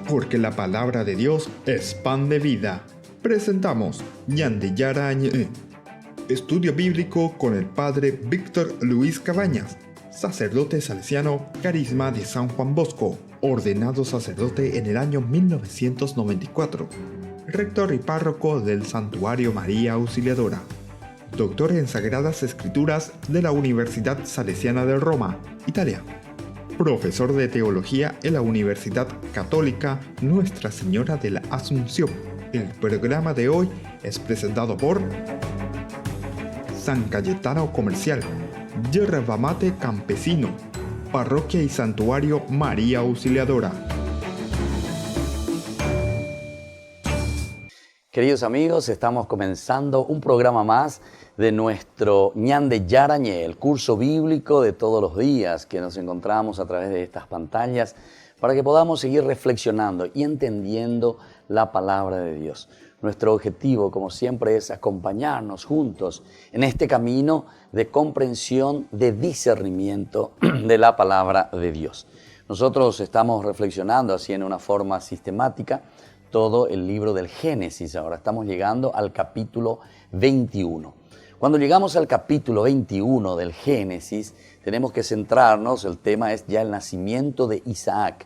Porque la palabra de Dios es pan de vida. Presentamos Ñande Yarañe, estudio bíblico con el padre Víctor Luis Cabañas, sacerdote salesiano, Carisma de San Juan Bosco, ordenado sacerdote en el año 1994, rector y párroco del Santuario María Auxiliadora, doctor en Sagradas Escrituras de la Universidad Salesiana de Roma, Italia, profesor de teología en la Universidad Católica Nuestra Señora de la Asunción. El programa de hoy es presentado por San Cayetano Comercial, Yerba Mate Campesino, Parroquia y Santuario María Auxiliadora. Queridos amigos, estamos comenzando un programa más de nuestro Ñande Yarañe, el curso bíblico de todos los días que nos encontramos a través de estas pantallas para que podamos seguir reflexionando y entendiendo la palabra de Dios. Nuestro objetivo, como siempre, es acompañarnos juntos en este camino de comprensión, de discernimiento de la palabra de Dios. Nosotros estamos reflexionando así en una forma sistemática todo el libro del Génesis. Ahora estamos llegando al capítulo 21. Cuando llegamos al capítulo 21 del Génesis, tenemos que centrarnos, el tema es ya el nacimiento de Isaac.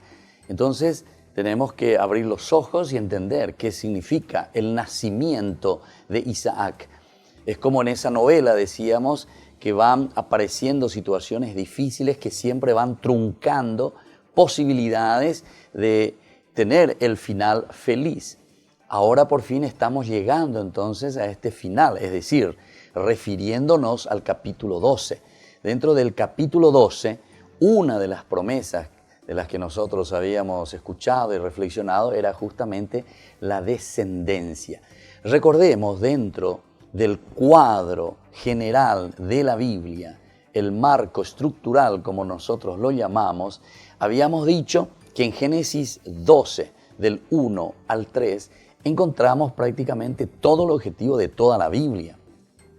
Entonces, tenemos que abrir los ojos y entender qué significa el nacimiento de Isaac. Es como en esa novela decíamos que van apareciendo situaciones difíciles que siempre van truncando posibilidades de tener el final feliz. Ahora por fin estamos llegando entonces a este final, es decir, refiriéndonos al capítulo 12. Dentro del capítulo 12, una de las promesas de las que nosotros habíamos escuchado y reflexionado era justamente la descendencia. Recordemos, dentro del cuadro general de la Biblia, el marco estructural, como nosotros lo llamamos, habíamos dicho que en Génesis 12, del 1 al 3, encontramos prácticamente todo el objetivo de toda la Biblia.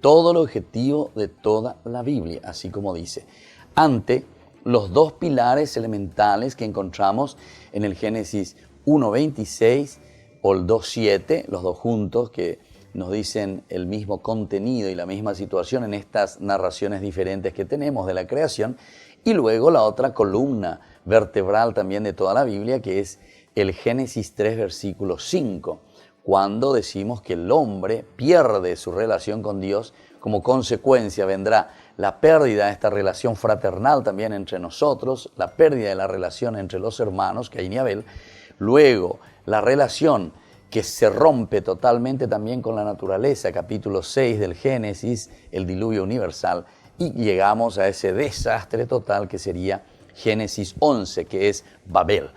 Todo el objetivo de toda la Biblia, así como dice. Ante los dos pilares elementales que encontramos en el Génesis 1:26 o el 2:7, los dos juntos que nos dicen el mismo contenido y la misma situación en estas narraciones diferentes que tenemos de la creación, y luego la otra columna vertebral también de toda la Biblia, que es el Génesis 3, versículo 5, cuando decimos que el hombre pierde su relación con Dios. Como consecuencia vendrá la pérdida de esta relación fraternal también entre nosotros, la pérdida de la relación entre los hermanos, Caín y Abel, luego la relación que se rompe totalmente también con la naturaleza, capítulo 6 del Génesis, el diluvio universal, y llegamos a ese desastre total que sería Génesis 11, que es Babel.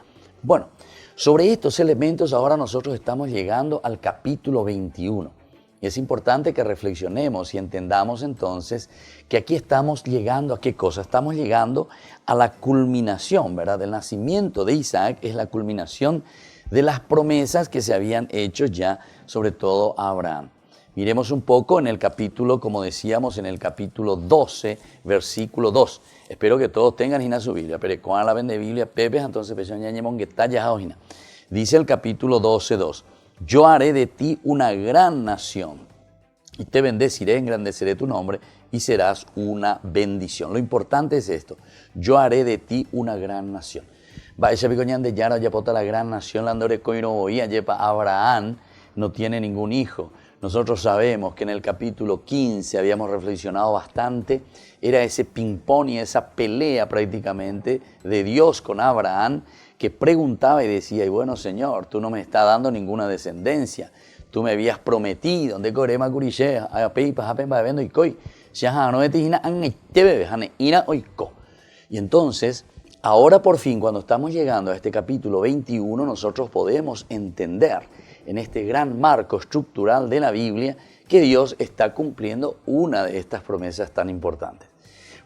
Bueno, sobre estos elementos ahora nosotros estamos llegando al capítulo 21. Y es importante que reflexionemos y entendamos entonces que aquí estamos llegando a qué cosa. Estamos llegando a la culminación, ¿verdad? El nacimiento de Isaac es la culminación de las promesas que se habían hecho ya, sobre todo a Abraham. Miremos un poco en el capítulo, como decíamos, en el capítulo 12, versículo 2. Espero que todos tengan en su Biblia, pero con la vende Biblia, Pepe, entonces dice el capítulo 12, 2. Yo haré de ti una gran nación y te bendeciré, engrandeceré tu nombre y serás una bendición. Lo importante es esto, yo haré de ti una gran nación. La gran nación, Abraham no tiene ningún hijo. Nosotros sabemos que en el capítulo 15 habíamos reflexionado bastante, era ese ping-pong y esa pelea prácticamente de Dios con Abraham, que preguntaba y decía, y bueno, Señor, tú no me estás dando ninguna descendencia, tú me habías prometido, y entonces, ahora por fin, cuando estamos llegando a este capítulo 21, nosotros podemos entender en este gran marco estructural de la Biblia que Dios está cumpliendo una de estas promesas tan importantes.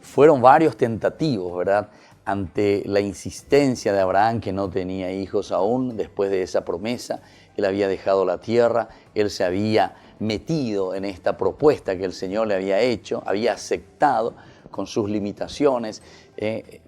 Fueron varios tentativos, ¿verdad?, ante la insistencia de Abraham, que no tenía hijos aún después de esa promesa. Él había dejado la tierra, él se había metido en esta propuesta que el Señor le había hecho, había aceptado, con sus limitaciones,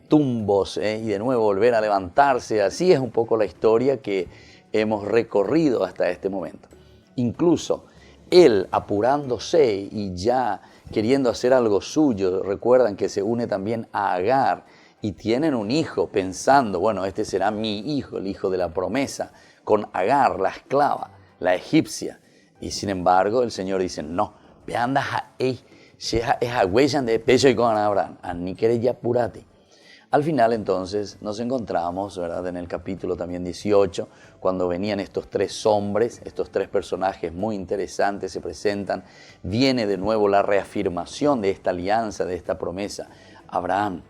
tumbos y de nuevo volver a levantarse. Así es un poco la historia que hemos recorrido hasta este momento. Incluso él apurándose y ya queriendo hacer algo suyo, recuerdan que se une también a Agar y tienen un hijo pensando, bueno, este será mi hijo, el hijo de la promesa, con Agar, la esclava, la egipcia. Y sin embargo el Señor dice, no, ve anda a esa huella de pecho y con Abraham, ni querés ya apurate. Al final entonces nos encontramos, ¿verdad?, en el capítulo también 18, cuando venían estos tres hombres, estos tres personajes muy interesantes se presentan, viene de nuevo la reafirmación de esta alianza, de esta promesa. Abraham,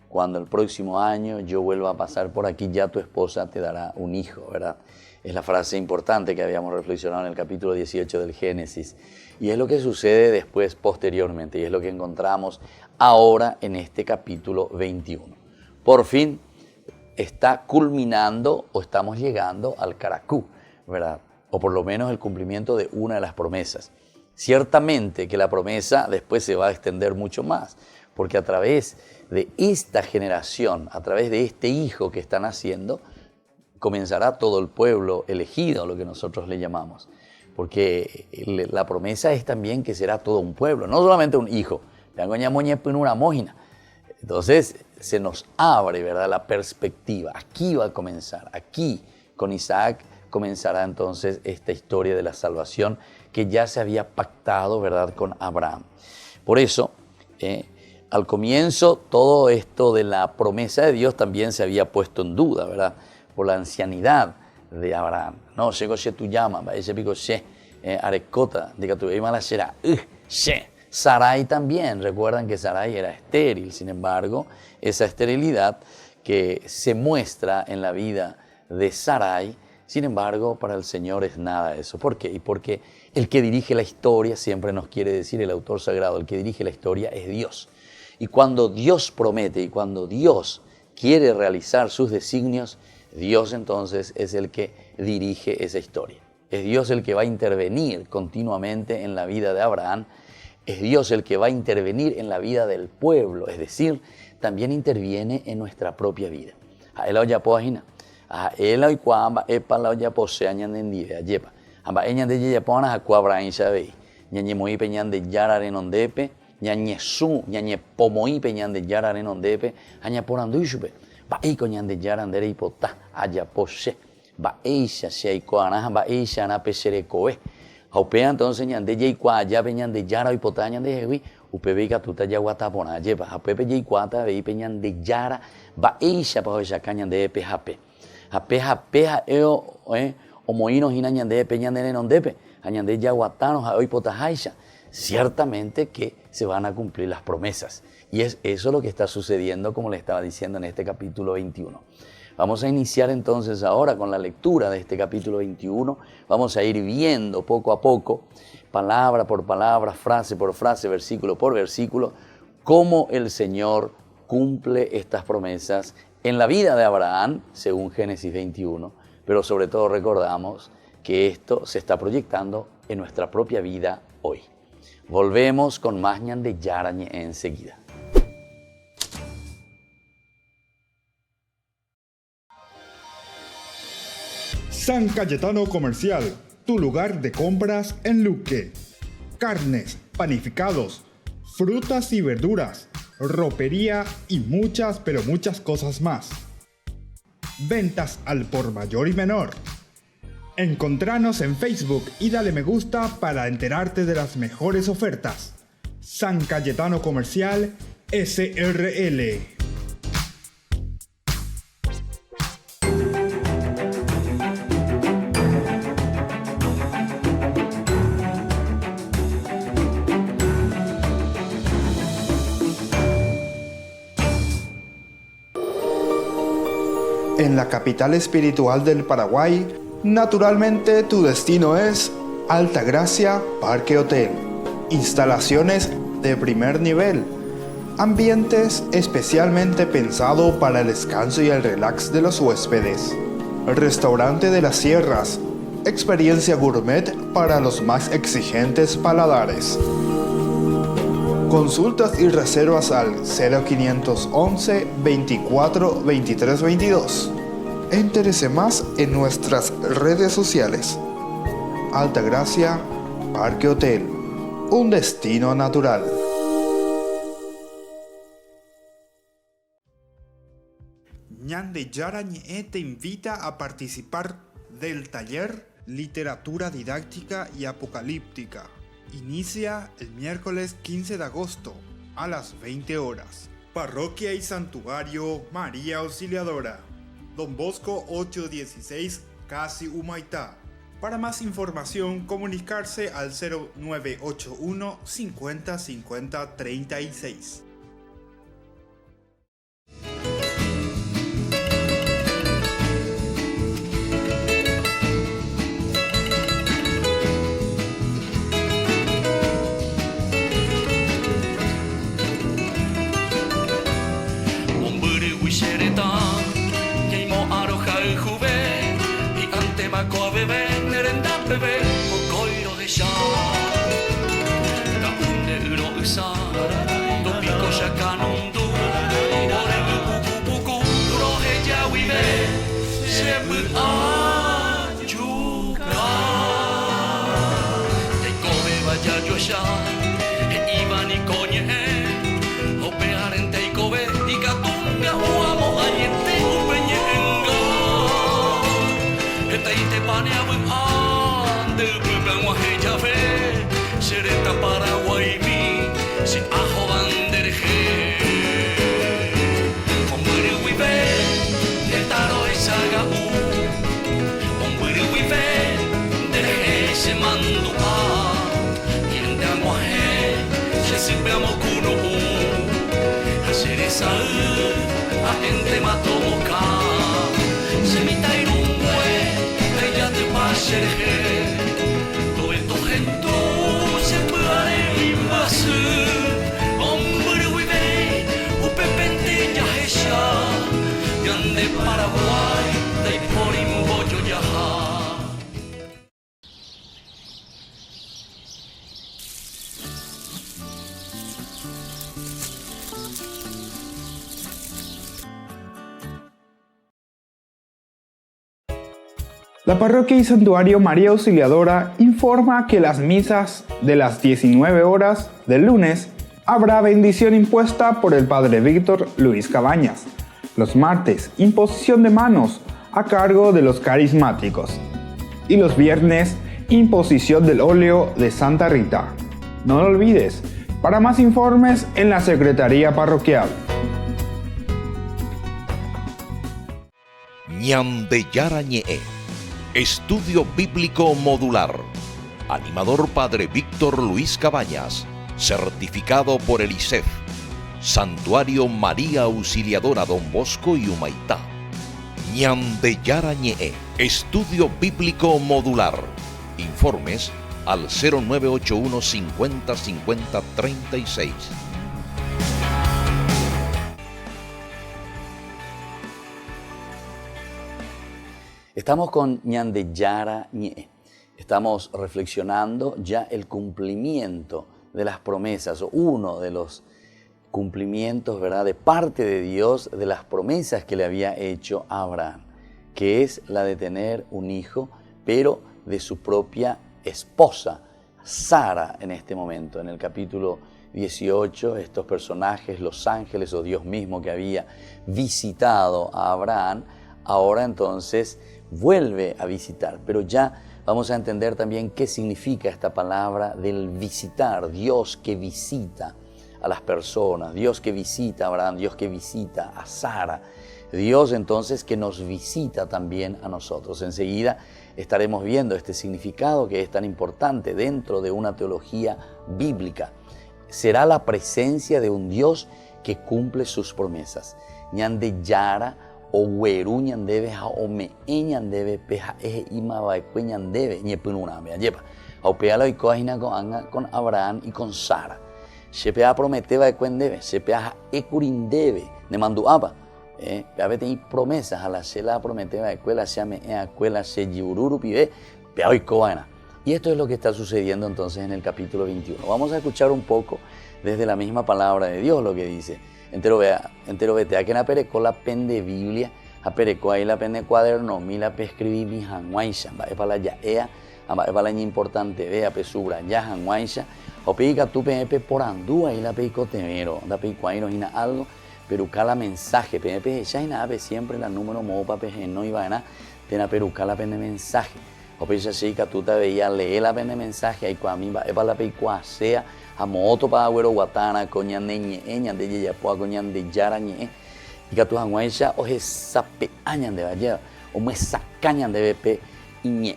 cuando el próximo año yo vuelva a pasar por aquí, ya tu esposa te dará un hijo, ¿verdad? Es la frase importante que habíamos reflexionado en el capítulo 18 del Génesis. Y es lo que sucede después, posteriormente, y es lo que encontramos ahora en este capítulo 21. Por fin está culminando o estamos llegando al Caracú, ¿verdad? O por lo menos el cumplimiento de una de las promesas. Ciertamente que la promesa después se va a extender mucho más, porque a través de esta generación, a través de este hijo que están haciendo, comenzará todo el pueblo elegido, lo que nosotros le llamamos. Porque la promesa es también que será todo un pueblo, no solamente un hijo. Entonces se nos abre, ¿verdad?, la perspectiva. Aquí va a comenzar, aquí con Isaac comenzará entonces esta historia de la salvación que ya se había pactado, ¿verdad?, con Abraham. Por eso, al comienzo todo esto de la promesa de Dios también se había puesto en duda, ¿verdad?, por la ancianidad de Abraham. No, llegó tu llama, ese pico arecota, diga tu la será, Sarai también, recuerdan que Sarai era estéril, sin embargo, esa esterilidad que se muestra en la vida de Sarai, sin embargo, para el Señor es nada eso. ¿Por qué? Y porque el que dirige la historia, siempre nos quiere decir el autor sagrado, el que dirige la historia es Dios. Y cuando Dios promete y cuando Dios quiere realizar sus designios, Dios entonces es el que dirige esa historia. Es Dios el que va a intervenir continuamente en la vida de Abraham. Es Dios el que va a intervenir en la vida del pueblo, es decir, también interviene en nuestra propia vida. A él ya poajina, a él hoy cuamba epa la ya posea ñandendide ayepa. Amba ella de ella pona a cuabra en sabe. Ñañe moi peñan de yara renondepe, ñañe su, ñañe pomoi peñan de yara renondepe, aña poranduishupe. Va y coñan de yara andere hipota, allá posee. Va eisha se hay coana, va eisha na pesere coe. Haupea entonces ñande yei kwa ya peñan de yara y pota ñande jewi upebe katuta ya guatapona lleva hapepe yei kwata ve peñan de yara va eisha pa hoya cañan de PHP hape eo o moino hina ñande peñan de nondepe añande ya guatanos hoy pota haisha. Ciertamente que se van a cumplir las promesas y es eso lo que está sucediendo, como le estaba diciendo en este capítulo 21. Vamos a iniciar entonces ahora con la lectura de este capítulo 21. Vamos a ir viendo poco a poco, palabra por palabra, frase por frase, versículo por versículo, cómo el Señor cumple estas promesas en la vida de Abraham, según Génesis 21, pero sobre todo recordamos que esto se está proyectando en nuestra propia vida hoy. Volvemos con más ñande yarañe enseguida. San Cayetano Comercial, tu lugar de compras en Luque. Carnes, panificados, frutas y verduras, ropería y muchas, pero muchas cosas más. Ventas al por mayor y menor. Encontranos en Facebook y dale me gusta para enterarte de las mejores ofertas. San Cayetano Comercial, SRL. En la capital espiritual del Paraguay, naturalmente tu destino es Altagracia Parque Hotel. Instalaciones de primer nivel. Ambientes especialmente pensados para el descanso y el relax de los huéspedes. Restaurante de las Sierras. Experiencia gourmet para los más exigentes paladares. Consultas y reservas al 0511 24 23 22. Entérese más en nuestras redes sociales. Altagracia Parque Hotel, un destino natural. Ñande Yarañe te invita a participar del taller Literatura Didáctica y Apocalíptica. Inicia el miércoles 15 de agosto a las 20 horas. Parroquia y Santuario María Auxiliadora, Don Bosco 816, Casi Humaitá. Para más información, comunicarse al 0981 50 50 36. La Parroquia y Santuario María Auxiliadora informa que las misas de las 19 horas del lunes habrá bendición impuesta por el Padre Víctor Luis Cabañas. Los martes, imposición de manos a cargo de los carismáticos. Y los viernes, imposición del óleo de Santa Rita. No lo olvides, para más informes en la Secretaría Parroquial. Ñande Yarañe. Estudio Bíblico Modular. Animador Padre Víctor Luis Cabañas. Certificado por el ICEF. Santuario María Auxiliadora Don Bosco y Humaitá. Ñande Yarañe. Estudio Bíblico Modular. Informes al 0981 50 50 36. Estamos con Ñande Yarañe. Estamos reflexionando ya el cumplimiento de las promesas, o uno de los cumplimientos, ¿verdad?, de parte de Dios de las promesas que le había hecho a Abraham, que es la de tener un hijo, pero de su propia esposa, Sara, en este momento. En el capítulo 18, estos personajes, los ángeles o Dios mismo que había visitado a Abraham, ahora entonces vuelve a visitar, pero ya vamos a entender también qué significa esta palabra del visitar, Dios que visita a las personas, Dios que visita a Abraham, Dios que visita a Sara, Dios entonces que nos visita también a nosotros. Enseguida estaremos viendo este significado que es tan importante dentro de una teología bíblica. Será la presencia de un Dios que cumple sus promesas. Ñande Yara o weru ñandebe ha ome ñandebe peja ima baekue ñandebe ñepinuname ayepa aupea lo ikoajina con Abraham y con Sara shepea promete baekuendebe shepea ekurindebe ne manduaba peave teni promesas a la shela promete baekuela shame acuela sheyiururu pibe pea ikoana. Y esto es lo que está sucediendo entonces en el capítulo 21. Vamos a escuchar un poco desde la misma palabra de Dios lo que dice. Entero vete, a que na pereco la pende Biblia, a pereco ahí la pende cuaderno, mi la pe escribí mi hanguaisha, va para la yaea, va para la importante vea pe subra ya hanguaisha, o peica tu pe por andú ahí la peico temero, da peico ahí no hina algo, pero cala mensaje, pe ya hina pe siempre la número mopa pe no iba na, tena peruca la pende mensaje, o pe ya chica tu te veía leer la pende mensaje, ahí cua mi va para la peico sea a moto para güero guatana coñan de ñeña de yapoa coñan de yarañe y que tu hanguaisha o sape añan de vaya o me sacañan de bepe iñe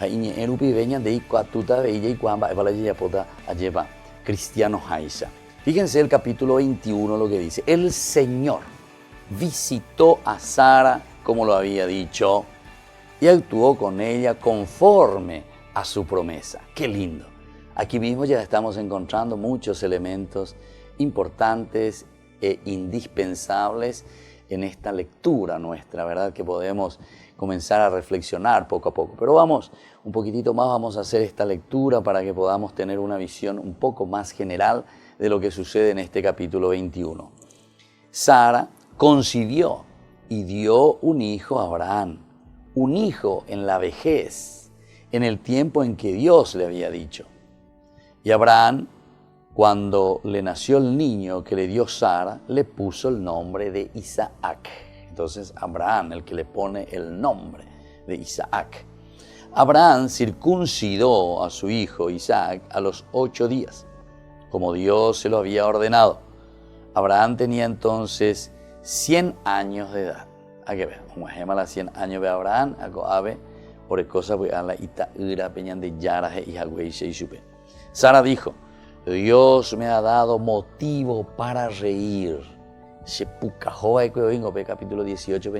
iñe erupi veñan de icua tuta veilla y cuamba para la yapota a lleva cristiano haisha. Fíjense el capítulo 21 lo que dice: el Señor visitó a Sara como lo había dicho y actuó con ella conforme a su promesa. Qué lindo. Aquí mismo ya estamos encontrando muchos elementos importantes e indispensables en esta lectura nuestra, ¿verdad? Que podemos comenzar a reflexionar poco a poco. Pero vamos un poquitito más, vamos a hacer esta lectura para que podamos tener una visión un poco más general de lo que sucede en este capítulo 21. Sara concibió y dio un hijo a Abraham, un hijo en la vejez, en el tiempo en que Dios le había dicho. Y Abraham, cuando le nació el niño que le dio Sara, le puso el nombre de Isaac. Entonces Abraham, el que le pone el nombre de Isaac. Abraham circuncidó a su hijo Isaac a los 8 días, como Dios se lo había ordenado. Abraham tenía entonces 100 años de edad. Hay que ver, como ejemplo, las 100 años de Abraham, ave, por cosa pues a la ita ira peñan de yaraje y hagüeiche y supe. Sara dijo: Dios me ha dado motivo para reír. Capítulo 18,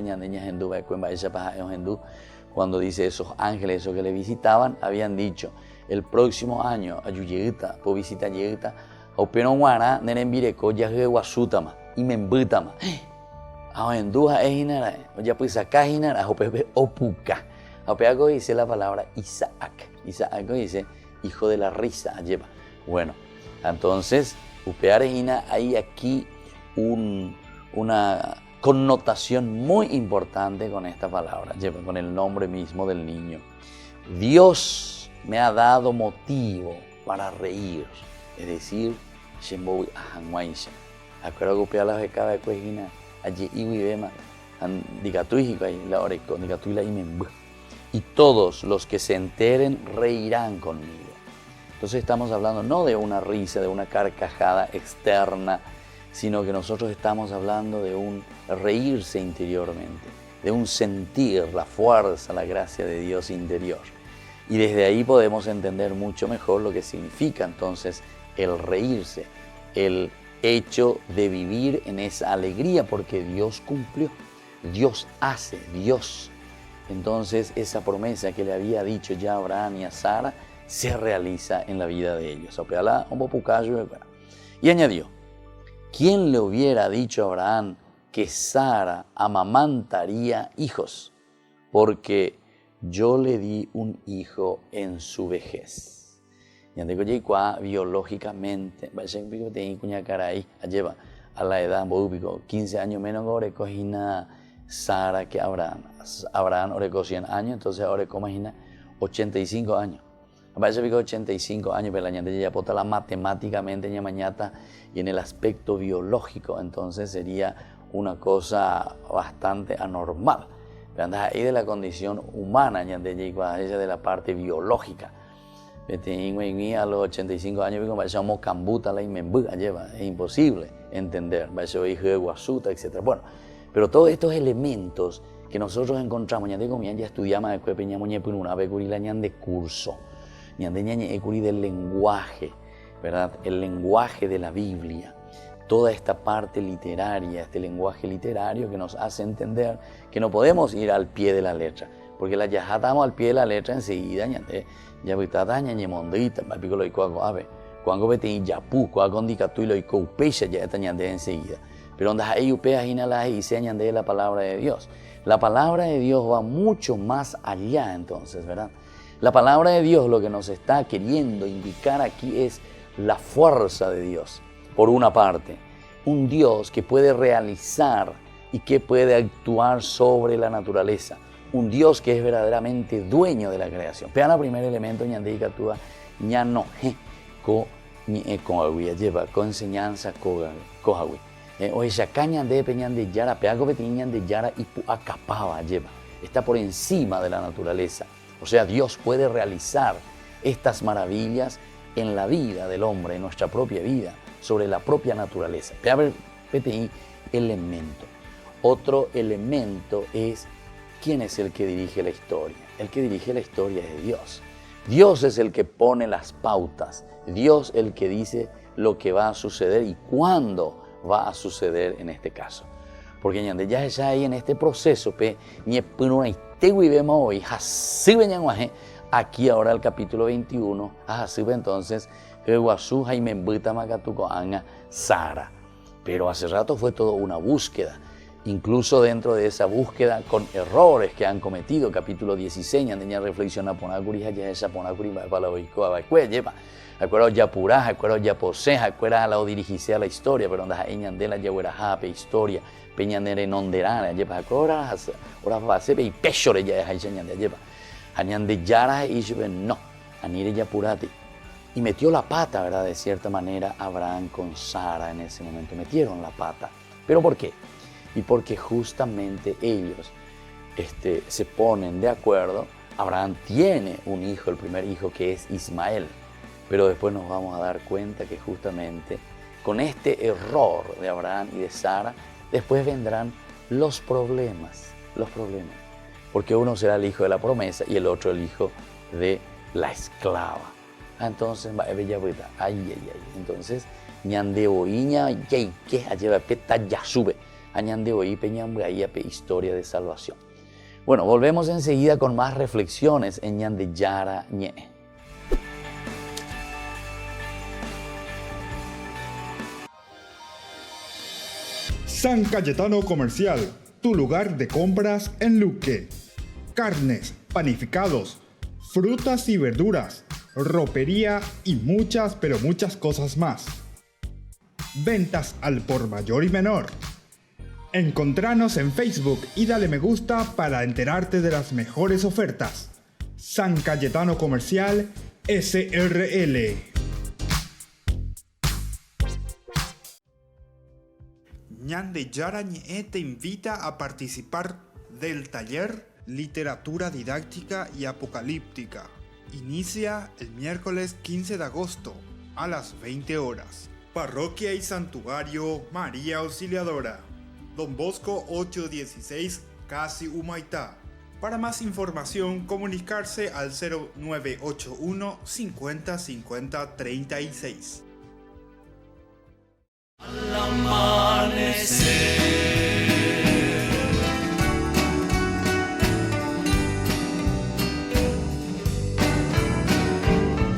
cuando dice esos ángeles, esos que le visitaban, habían dicho: el próximo año, ayuyeta, po visita yeta, o peronguana, nerembireko, yahuasutama, y membutama. Ahenduja es inara, o ya pues acá inara, o pepe opuka. O peago dice la palabra Isaac. Isaac dice hijo de la risa, lleva. Bueno, entonces, upearejina, hay aquí una connotación muy importante con esta palabra, lleva, con el nombre mismo del niño. Dios me ha dado motivo para reír, es decir, Shembowi Ahanwaisha. Acuerdo que upea la beca de cuejina, allí iwibema, digatuijico ahí, la oreco, digatuila y membu. Y todos los que se enteren reirán conmigo. Entonces estamos hablando no de una risa, de una carcajada externa, sino que nosotros estamos hablando de un reírse interiormente, de un sentir la fuerza, la gracia de Dios interior. Y desde ahí podemos entender mucho mejor lo que significa entonces el reírse, el hecho de vivir en esa alegría porque Dios cumplió, Dios hace, Dios. Entonces esa promesa que le había dicho ya a Abraham y a Sara se realiza en la vida de ellos. Y añadió: ¿quién le hubiera dicho a Abraham que Sara amamantaría hijos? Porque yo le di un hijo en su vejez. Biológicamente, a la edad 15 años menos ahora cogina Sara que Abraham. Abraham ahora 100 años, entonces ahora imagina 85 años. A veces pico 85 años, pero ya pota matemáticamente mañata y en el aspecto biológico, entonces sería una cosa bastante anormal. Pero andas ahí de la condición humana, ella de la parte biológica. A los 85 años, somos cambuta la inmembuga, lleva, es imposible entender. Hijo de guasuta, etc. Bueno, pero todos estos elementos que nosotros encontramos, ya estudiamos de curso. Del lenguaje, ¿verdad? El lenguaje de la Biblia, toda esta parte literaria, este lenguaje literario que nos hace entender que no podemos ir al pie de la letra, porque la yajatamos al pie de la letra enseguida, ya mondita, cuando vete yapu, cuando dicatu y lo icoupecha ya enseguida, pero donde hay upea hinala y se añade la palabra de Dios. La palabra de Dios va mucho más allá entonces, ¿verdad? La palabra de Dios lo que nos está queriendo indicar aquí es la fuerza de Dios. Por una parte, un Dios que puede realizar y que puede actuar sobre la naturaleza. Un Dios que es verdaderamente dueño de la creación. Vean el primer elemento, ñande ikatua, ñano, lleva con enseñanza kohawi. Oye, acá ñande peñande yara, peago ñande yara y acapaba lleva. Está por encima de la naturaleza. O sea, Dios puede realizar estas maravillas en la vida del hombre, en nuestra propia vida, sobre la propia naturaleza. Pero a ver, PTI, elemento. Otro elemento es, ¿quién es el que dirige la historia? El que dirige la historia es Dios. Dios es el que pone las pautas. Dios es el que dice lo que va a suceder y cuándo va a suceder en este caso. Porque ya es ahí en este proceso, aquí ahora el capítulo 21, entonces, Sara. Pero hace rato fue todo una búsqueda. Incluso dentro de esa búsqueda, con errores que han cometido, capítulo 16, ya reflexiona ponakuri, ya esa ponakuri, para la lleva. Acuerdo ya pura, acuerdo ya posee, acuerdo la dirigirse a la historia, pero donde hay ñandela ya huera jape historia, peñanere nonderana, lleva acuerdo ahora va a ser y pechore ya es ñande lleva. Añande yara y yo no, anire ya purati. Y metió la pata, ¿verdad? De cierta manera, Abraham con Sara en ese momento metieron la pata. ¿Pero por qué? Y porque justamente ellos se ponen de acuerdo. Abraham tiene un hijo, el primer hijo, que es Ismael. Pero después nos vamos a dar cuenta que justamente con este error de Abraham y de Sara, después vendrán los problemas. Porque uno será el hijo de la promesa y el otro el hijo de la esclava. Entonces, entonces, ñande oiña, yay, que lleva peta ya sube. Añande oí peñambre ahí historia de salvación. Bueno, volvemos enseguida con más reflexiones en ñande yara ñe. San Cayetano Comercial, tu lugar de compras en Luque. Carnes, panificados, frutas y verduras, ropería y muchas, pero muchas cosas más. Ventas al por mayor y menor. Encontranos en Facebook y dale me gusta para enterarte de las mejores ofertas. San Cayetano Comercial SRL. Ñande Yara Ñe te invita a participar del taller Literatura Didáctica y Apocalíptica. Inicia el miércoles 15 de agosto a las 20 horas. Parroquia y Santuario María Auxiliadora. Don Bosco 816, Casi Humaitá. Para más información, comunicarse al 0981 50 50 36. Al amanecer,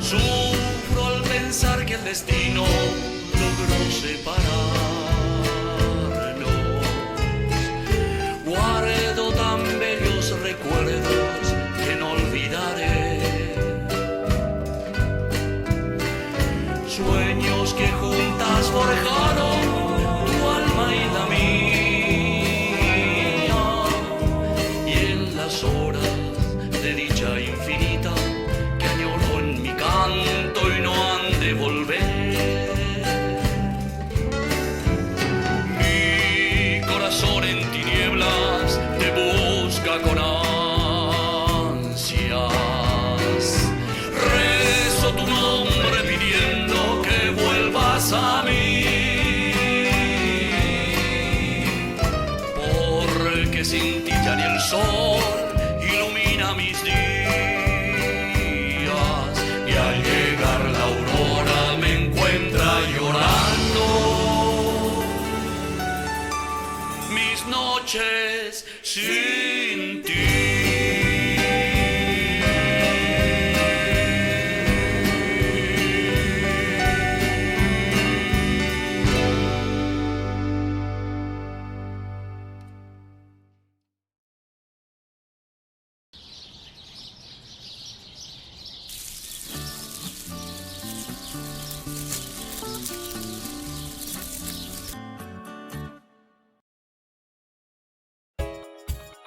sufro al pensar que el destino logró separarnos. Guardo tan bellos recuerdos que no olvidaré. Sueños que juntas forjaron tu alma y la mía, y en las horas de dicha infinita que añoro en mi canto y no han de volver. Mi corazón en tinieblas te busca con ansias. Rezo tu nombre pidiendo que vuelvas a mí, porque sin ti ya ni el sol ilumina mis días.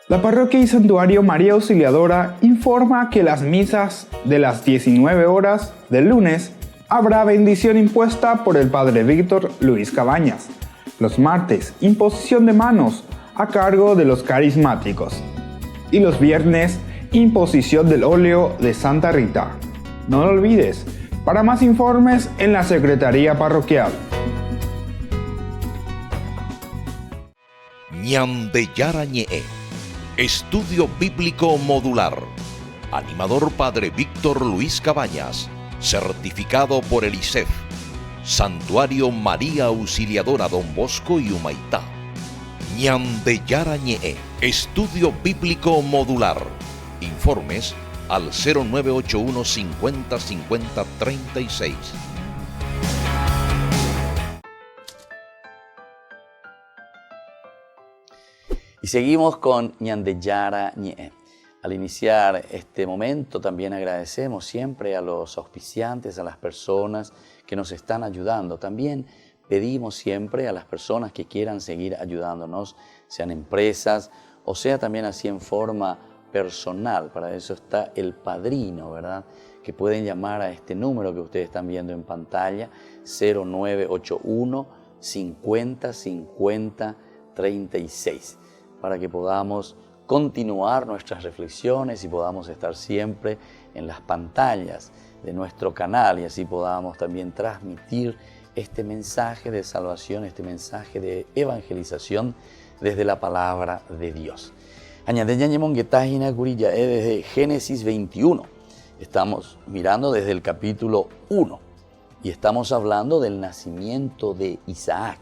La parroquia y santuario María Auxiliadora informa que las misas de las 19 horas del lunes habrá bendición impuesta por el padre Víctor Luis Cabañas. Los martes, imposición de manos a cargo de los carismáticos. Y los viernes, imposición del óleo de Santa Rita. No lo olvides, para más informes en la Secretaría Parroquial. Ñande Yarañe, Estudio Bíblico Modular. Animador Padre Víctor Luis Cabañas, certificado por el ISEF. Santuario María Auxiliadora Don Bosco y Humaitá. Ñande Yarañe, Estudio Bíblico Modular. Informes al 0981 50 50 36. Y seguimos con Ñande Yarañe. Al iniciar este momento también agradecemos siempre a los auspiciantes, a las personas que nos están ayudando. También pedimos siempre a las personas que quieran seguir ayudándonos, sean empresas o sea también así en forma personal. Para eso está el padrino, ¿verdad? Que pueden llamar a este número que ustedes están viendo en pantalla, 0981 50 50 36, para que podamos continuar nuestras reflexiones y podamos estar siempre en las pantallas de nuestro canal y así podamos también transmitir este mensaje de salvación, este mensaje de evangelización desde la palabra de Dios. Desde Génesis 21. Estamos mirando desde el capítulo 1 y estamos hablando del nacimiento de Isaac,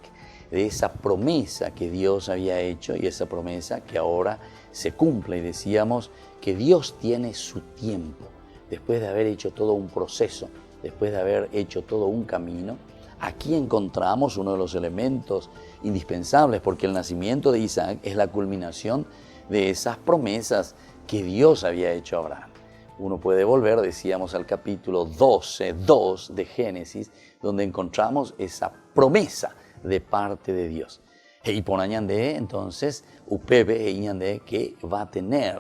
de esa promesa que Dios había hecho y esa promesa que ahora se cumple. Y decíamos que Dios tiene su tiempo. Después de haber hecho todo un proceso, después de haber hecho todo un camino, aquí encontramos uno de los elementos indispensables, porque el nacimiento de Isaac es la culminación de esas promesas que Dios había hecho a Abraham. Uno puede volver, decíamos, al capítulo 12:2 de Génesis, donde encontramos esa promesa de parte de Dios. Y por añade, entonces, Upebe añade que va a tener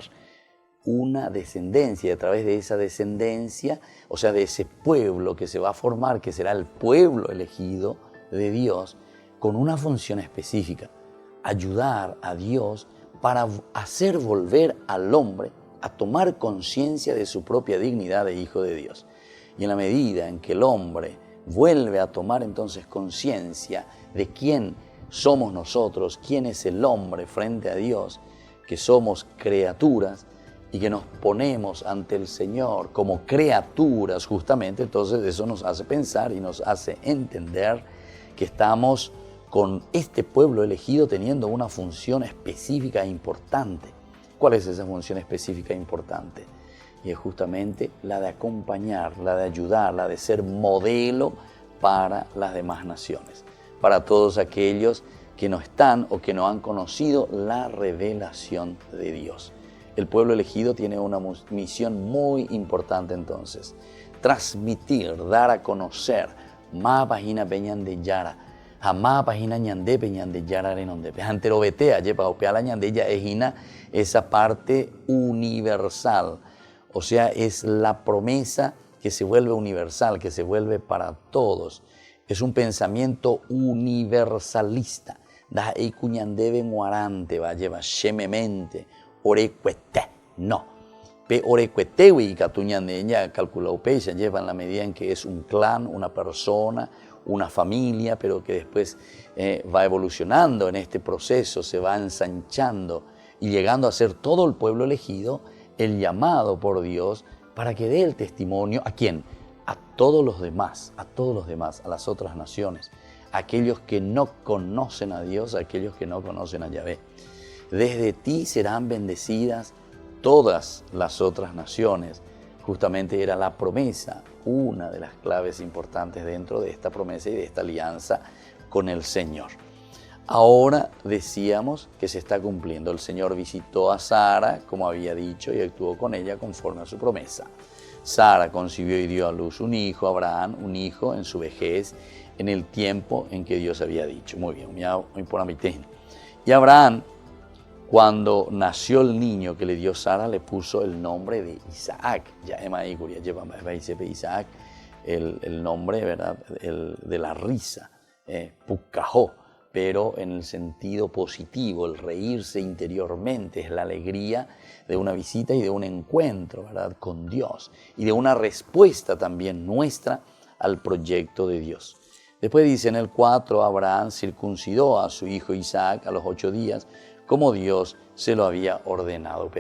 una descendencia, y a través de esa descendencia, o sea, de ese pueblo que se va a formar, que será el pueblo elegido de Dios, con una función específica: ayudar a Dios para hacer volver al hombre a tomar conciencia de su propia dignidad de hijo de Dios. Y en la medida en que el hombre vuelve a tomar entonces conciencia de quién somos nosotros, quién es el hombre frente a Dios, que somos criaturas y que nos ponemos ante el Señor como criaturas justamente, entonces eso nos hace pensar y nos hace entender que estamos con este pueblo elegido teniendo una función específica e importante. ¿Cuál es esa función específica e importante? Y es justamente la de acompañar, la de ayudar, la de ser modelo para las demás naciones, para todos aquellos que no están o que no han conocido la revelación de Dios. El pueblo elegido tiene una misión muy importante entonces: transmitir, dar a conocer, ma página peñan de Yara, jamá página ñande peñan de Yara renonde, antero betea, lleva opeala ñande ya ejina, esa parte universal. O sea, es la promesa que se vuelve universal, que se vuelve para todos. Es un pensamiento universalista. Da eicuñandebe muarante, va lleva shememente, orecuete, no. Pe orecuetewi y catuñandeña calculó pecha, lleva en la medida en que es un clan, una persona, una familia, pero que después va evolucionando en este proceso, se va ensanchando y llegando a ser todo el pueblo elegido, el llamado por Dios para que dé el testimonio. ¿A quién? A todos los demás, a las otras naciones, a aquellos que no conocen a Dios, a aquellos que no conocen a Yahvé. Desde ti serán bendecidas todas las otras naciones. Justamente era la promesa, una de las claves importantes dentro de esta promesa y de esta alianza con el Señor. Ahora decíamos que se está cumpliendo. El Señor visitó a Sara, como había dicho, y actuó con ella conforme a su promesa. Sara concibió y dio a luz un hijo, Abraham, un hijo en su vejez, en el tiempo en que Dios había dicho. Muy bien, y Abraham Cuando nació el niño que le dio Sara, le puso el nombre de Isaac. Ya Isaac, el nombre, ¿verdad? De la risa, Pucajó, pero en el sentido positivo, el reírse interiormente, es la alegría de una visita y de un encuentro, ¿verdad?, con Dios, y de una respuesta también nuestra al proyecto de Dios. Después dice en el 4, Abraham circuncidó a su hijo Isaac a los 8 días, como Dios se lo había ordenado.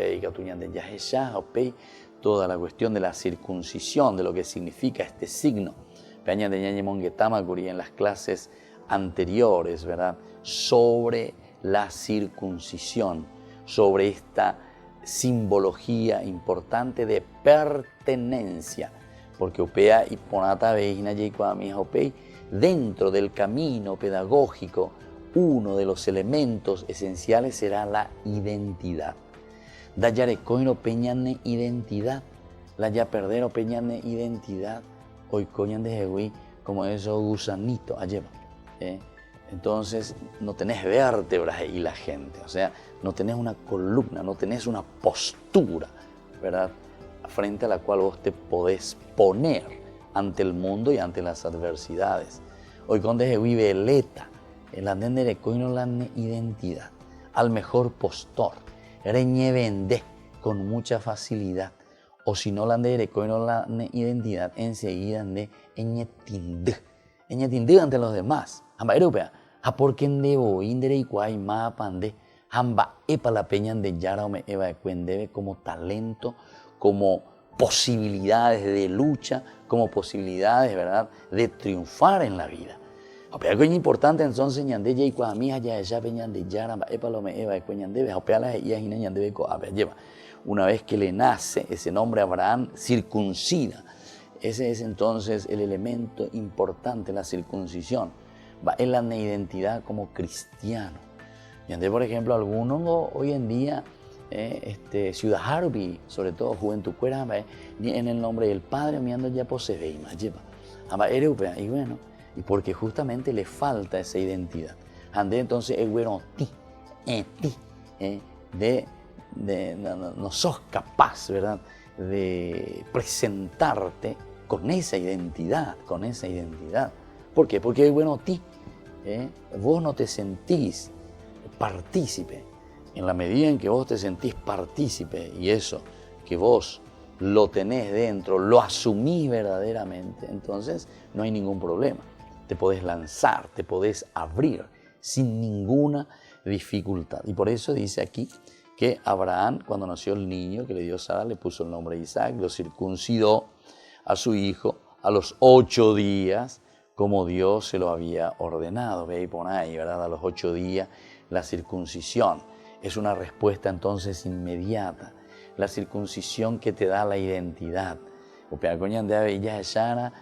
Toda la cuestión de la circuncisión, de lo que significa este signo. En las clases anteriores, ¿verdad?, sobre la circuncisión, sobre esta simbología importante de pertenencia, porque opea y ponata veina dentro del camino pedagógico, uno de los elementos esenciales será la identidad. Dayarecoino peñane identidad, la ya perdero peñane identidad, hoy coñan de Jehuí, como esos gusanitos allá. Entonces no tenés vértebras y la gente, o sea, no tenés una columna, no tenés una postura, ¿verdad?, frente a la cual vos te podés poner ante el mundo y ante las adversidades. Hoy con de Jehuí veleta, el andén de coino la identidad, al mejor postor, reñe vende con mucha facilidad, o si no la de coino la identidad, enseguida de eñetinde ante los demás. Hamba europea, a porque debo indere y cuay ma pande, hamba epa la peña de yara o me eva de cuendebe como talento, como posibilidades de lucha, como posibilidades, ¿verdad?, de triunfar en la vida. Opea coña importante entonces ñande y cuando mi haya ella peña de yara epa lo me eva de cuendebe, opea la ya hina ñande co a lleva. Una vez que le nace ese nombre Abraham, circuncida. Ese es entonces el elemento importante, la circuncisión. Va en la identidad como cristiano. Y por ejemplo, algunos hoy en día, Ciudad Harvey, sobre todo Juventud Cuera, en el nombre del Padre, mirando ya posee y más lleva. Y bueno, y porque justamente le falta esa identidad. Ande entonces, bueno, no sos capaz, ¿verdad?, de presentarte con esa identidad, ¿Por qué? Porque bueno, vos no te sentís partícipe. En la medida en que vos te sentís partícipe y eso que vos lo tenés dentro, lo asumís verdaderamente, entonces no hay ningún problema. Te podés lanzar, te podés abrir sin ninguna dificultad. Y por eso dice aquí que Abraham, cuando nació el niño que le dio Sara, le puso el nombre de Isaac, lo circuncidó a su hijo a los 8 días, como Dios se lo había ordenado. Ve y pon ahí, ¿verdad? A los 8 días, la circuncisión es una respuesta entonces inmediata. La circuncisión que te da la identidad. Opea coñan de abella Sara,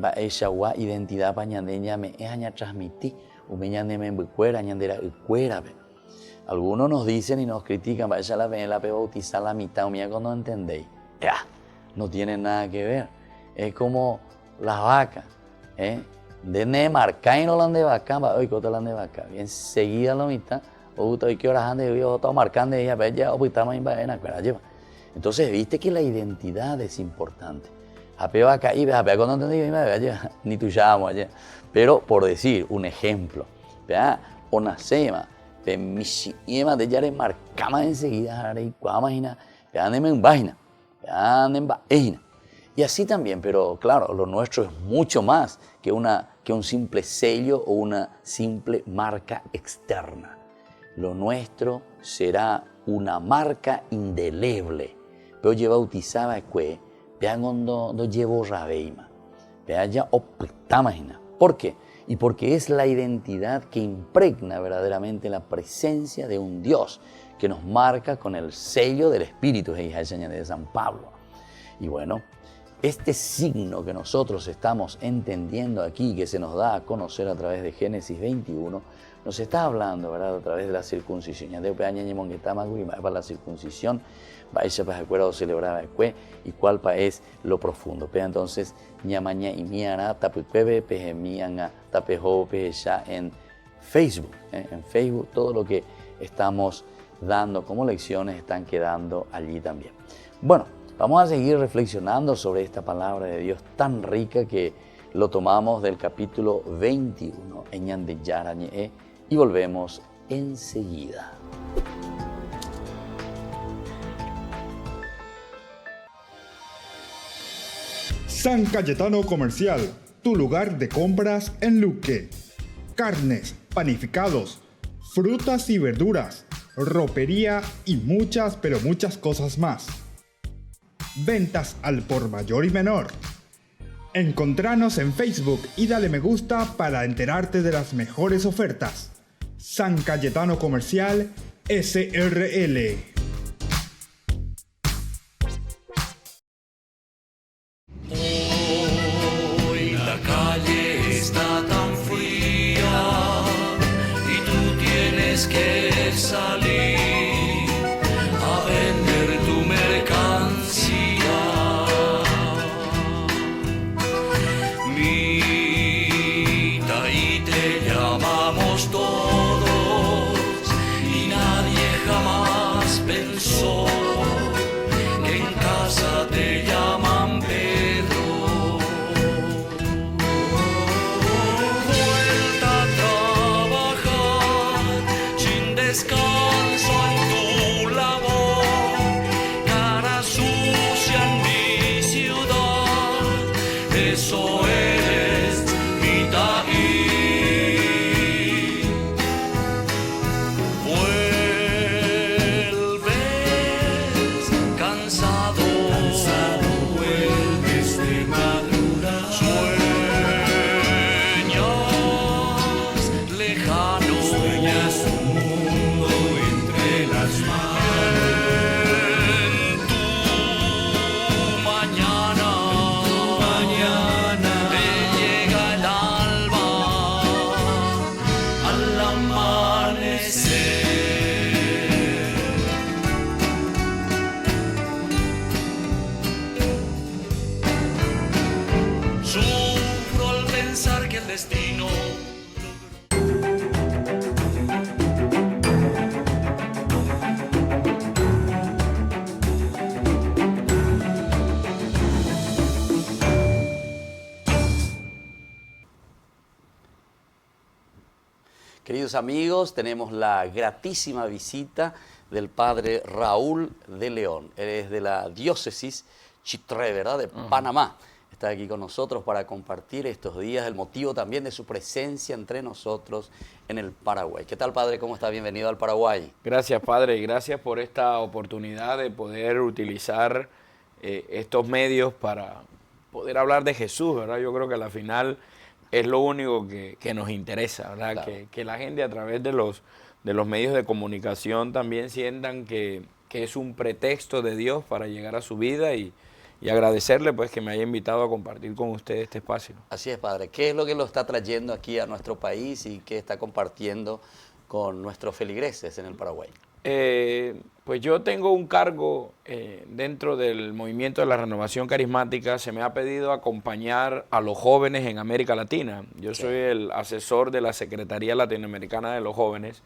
va ella identidad pañandeña me es transmití, umeñande me bucuera, ñandera ucuera. Algunos nos dicen y nos critican, vaya la bautizar la mitad, cuando no entendéis. Ya, no tiene nada que ver. Es como las vacas, de ne marcar y no la han de vaca, hoy que la han de vaca. Bien seguida la mitad, o hoy que horas han de vivir, o marcando ella, vaya, o pues estamos en vaina, lleva. Entonces, viste que la identidad es importante. Jape vaca y jape cuando entendí, ni tu llamo allá. Pero por decir un ejemplo, vea, o nacema. De ya marcamos enseguida, imagina, en vaina, y así también, pero claro, lo nuestro es mucho más que un simple sello o una simple marca externa. Lo nuestro será una marca indeleble. Pero yo bautizaba que vean cuando llevo rabeima, vean ya optamagina. ¿Por qué? Y porque es la identidad que impregna verdaderamente la presencia de un Dios que nos marca con el sello del Espíritu de San Pablo. Y bueno, este signo que nosotros estamos entendiendo aquí, que se nos da a conocer a través de Génesis 21, nos está hablando, ¿verdad?, a través de la circuncisión. Para la circuncisión, para acuerdo celebrar y cuál es lo profundo. Entonces, ñamaña y miana, tapuquebe, pejemianga, tapejo, peja en Facebook. En Facebook, todo lo que estamos dando, como lecciones están quedando allí también. Bueno, vamos a seguir reflexionando sobre esta palabra de Dios tan rica que lo tomamos del capítulo 21 en Ñande Yarañe y volvemos enseguida. San Cayetano Comercial, tu lugar de compras en Luque. Carnes, panificados, frutas y verduras, ropería y muchas, pero muchas cosas más. Ventas al por mayor y menor. Encontranos en Facebook y dale me gusta para enterarte de las mejores ofertas. San Cayetano Comercial SRL. Hoy la calle está tan fría y tú tienes que salir a vender tu mercancía. Mita, y te llamamos todos y nadie jamás pensó que en casa te llaman Pedro. Vuelta a trabajar sin descanso en tu labor, cara sucia en mi ciudad, eso eres, Mitaí. Vuelves cansado, vuelves de madrugada, sueñas lejano, sueñas un mundo entre las manos. En tu mañana, te llega el alba al amanecer. Sufro al pensar que el destino Queridos amigos, tenemos la gratísima visita del padre Raúl de León. Él es de la diócesis Chitré, ¿verdad?, de Panamá. Está aquí con nosotros para compartir estos días, el motivo también de su presencia entre nosotros en el Paraguay. ¿Qué tal, padre? ¿Cómo está? Bienvenido al Paraguay. Gracias, Padre, y gracias por esta oportunidad de poder utilizar estos medios para poder hablar de Jesús, ¿verdad? Yo creo que al final es lo único que nos interesa, ¿verdad? Claro. Que la gente a través de los medios de comunicación también sientan que es un pretexto de Dios para llegar a su vida y agradecerle pues que me haya invitado a compartir con ustedes este espacio. Así es, padre. ¿Qué es lo que lo está trayendo aquí a nuestro país y qué está compartiendo con nuestros feligreses en el Paraguay? Pues yo tengo un cargo dentro del movimiento de la renovación carismática. Se me ha pedido acompañar a los jóvenes en América Latina. Yo soy el asesor de la Secretaría Latinoamericana de los Jóvenes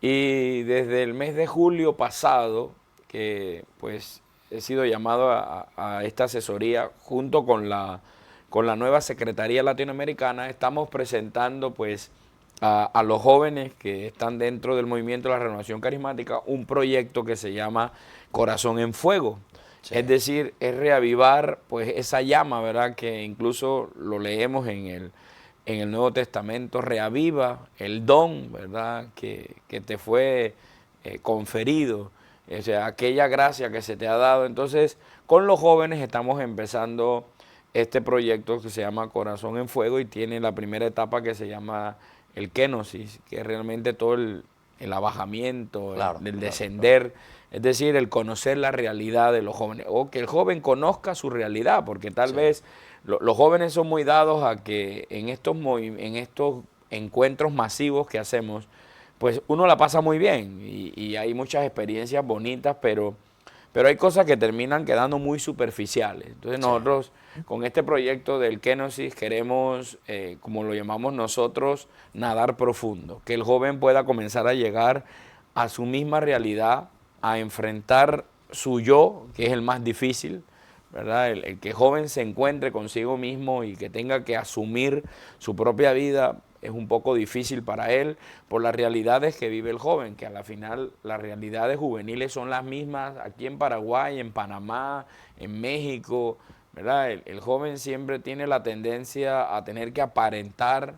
y desde el mes de julio pasado que pues he sido llamado a esta asesoría junto con la nueva Secretaría Latinoamericana. Estamos presentando pues a los jóvenes que están dentro del movimiento de la renovación carismática un proyecto que se llama Corazón en Fuego. Sí. Es decir, es reavivar pues esa llama, ¿verdad? Que incluso lo leemos en el Nuevo Testamento, reaviva el don, ¿verdad? Que te fue conferido, o sea, aquella gracia que se te ha dado. Entonces, con los jóvenes estamos empezando este proyecto que se llama Corazón en Fuego y tiene la primera etapa que se llama el kenosis, que es realmente todo el abajamiento, claro, el descender, claro. Es decir, el conocer la realidad de los jóvenes, o que el joven conozca su realidad, porque tal vez los jóvenes son muy dados a que en estos encuentros masivos que hacemos, pues uno la pasa muy bien y hay muchas experiencias bonitas, pero hay cosas que terminan quedando muy superficiales. Entonces nosotros con este proyecto del kenosis queremos, como lo llamamos nosotros, nadar profundo, que el joven pueda comenzar a llegar a su misma realidad, a enfrentar su yo, que es el más difícil, ¿verdad? El que joven se encuentre consigo mismo y que tenga que asumir su propia vida es un poco difícil para él por las realidades que vive el joven, que a la final las realidades juveniles son las mismas aquí en Paraguay, en Panamá, en México, ¿verdad? El joven siempre tiene la tendencia a tener que aparentar